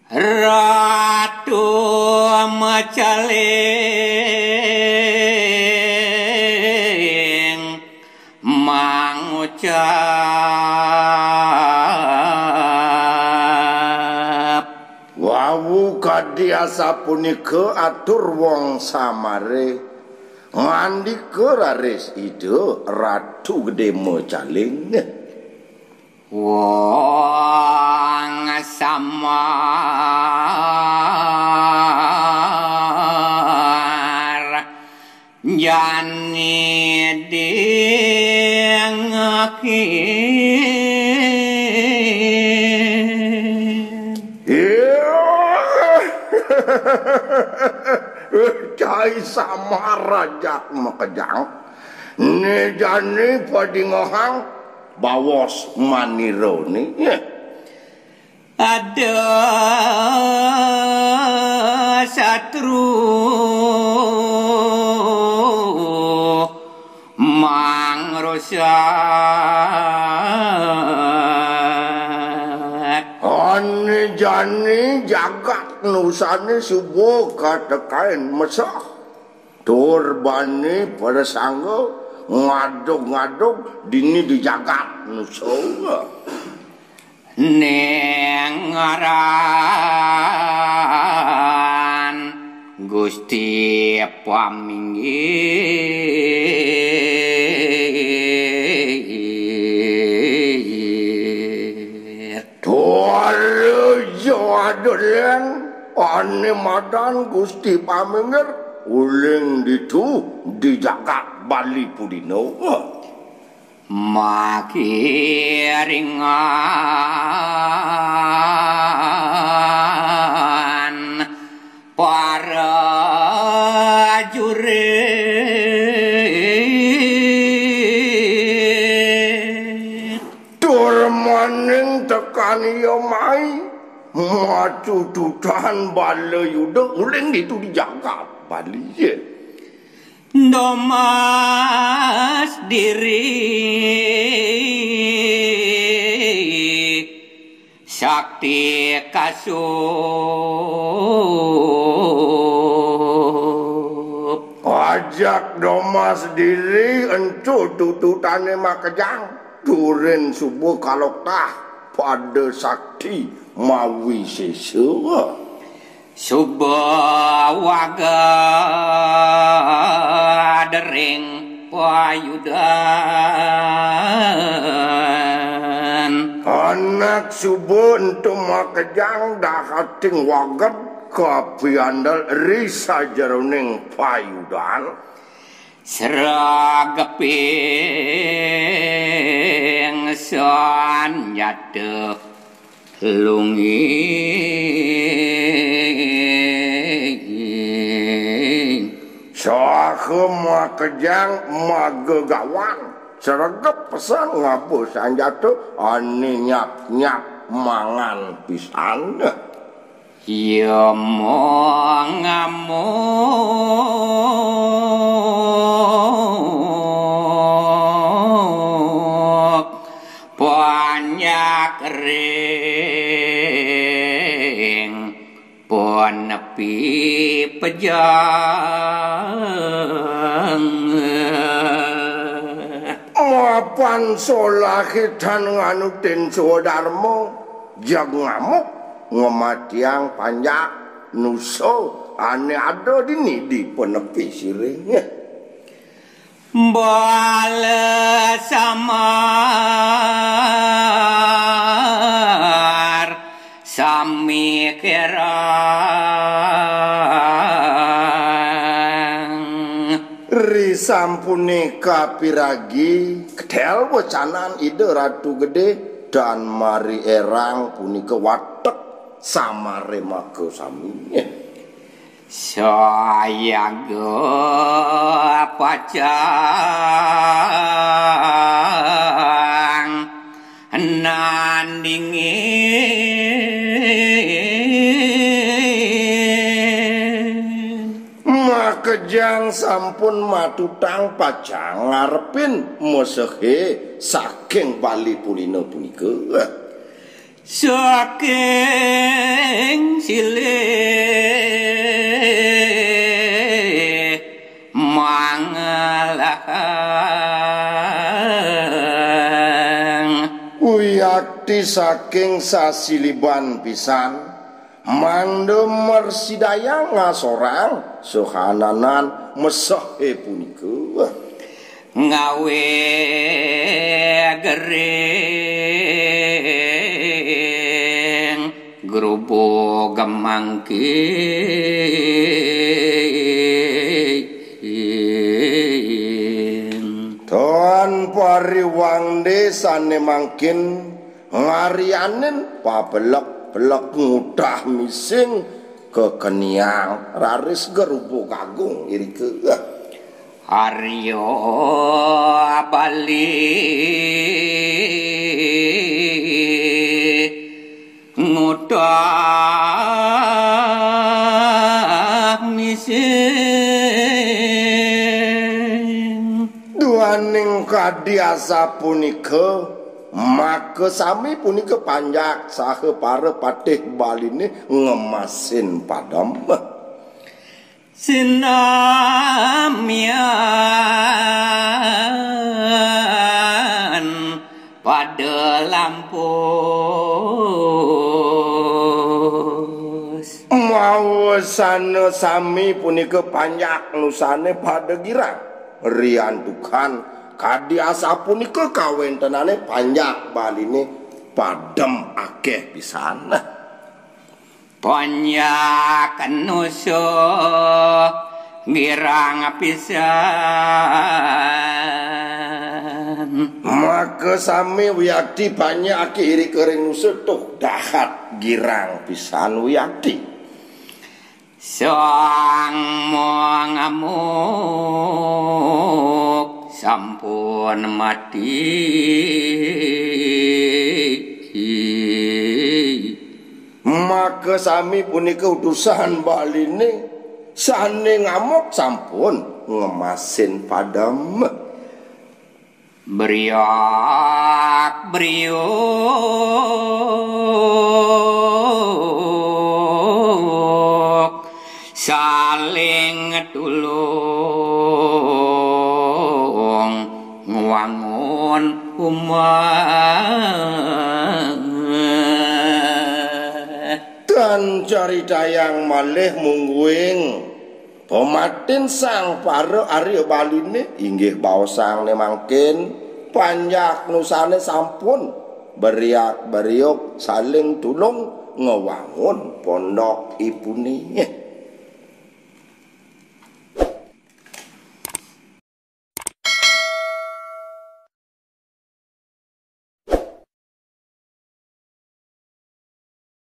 Ratu Macaling mangucap wawu kadiasa punika atur wong samare ngandika raris ide Ratu Gede Macaling wong samar jani dengaki cai samar rajak makejang ne jani padingohang bawos manirone ada satru mangrusak ane jani jagat nusane subuh katekain mesah turbane pada sanggo ngaduk-ngaduk dini di jagat nusa nengaran Gusti paminggir tuarejo adolen ane madan Gusti paminggir uling ditu di jagat Bali Pudino makiringan para jurit tur maning tekan yo mai macu dudan balayuda uling ditu di jagat Bali domas diri sakti kasup ajak domas diri encu tututane makejang turin subuh kaloktah pada sakti mawi sesewa Subawaga dering payudan anak subuh entu makejang dahating wagat kapiandal risa jeroning payudan serageping sanjata lungi saha makejang magegawan seragep pesan ngapu sanjata ane nyap-nyap mangan pisan ya ngamuk banyak ring pun nepi pejang mapan solahitan nganutin Sudarmo jag ngamuk ngematiang panjang nuso ane ada dini di penepi siringnya bala samar sami kerang risampune kapiragi kedel bocanan ide Ratu Gede dan mari erang punika watek samare maka saminya sayang pacang nandingin makejang sampun matutang pacang ngarepin musehe saking Bali Pulino punika saking silih mangalang Wiyakti saking sasiliban pisan Mande mersidaya ngasorang sohananan mesahe punika ngawe gering grupo gemangkin Tuan pariwang desane mangkin ngarianin pabelek-belek mudah mising kekeniang raris gerupo kagung irike Aryo Bali ngudah mising duaning kadiasa punika maka sami punika panjak saha para patih baline ngemasin padam sinamian pada lampus mawasana sami punika panjak nusane pada girang riantukan kadiasa punika kawentenane panjak baline padam akeh pisan Panjak nuso girang pisan maka sami wiyakti banyak akhiri kering nusa tuh dahat girang pisan wiyakti sang mongamuk sampun mati maka sami punika utusan baline sane ngamuk sampun ngemasin padam Briak briuk saling tulung ngwangun umah dan carita yang malih mungguing pematin sang para Arya baline inggih baosang nemangkin panjak nusane sampun beriak beriuk saling tulung ngewangun pondok ibune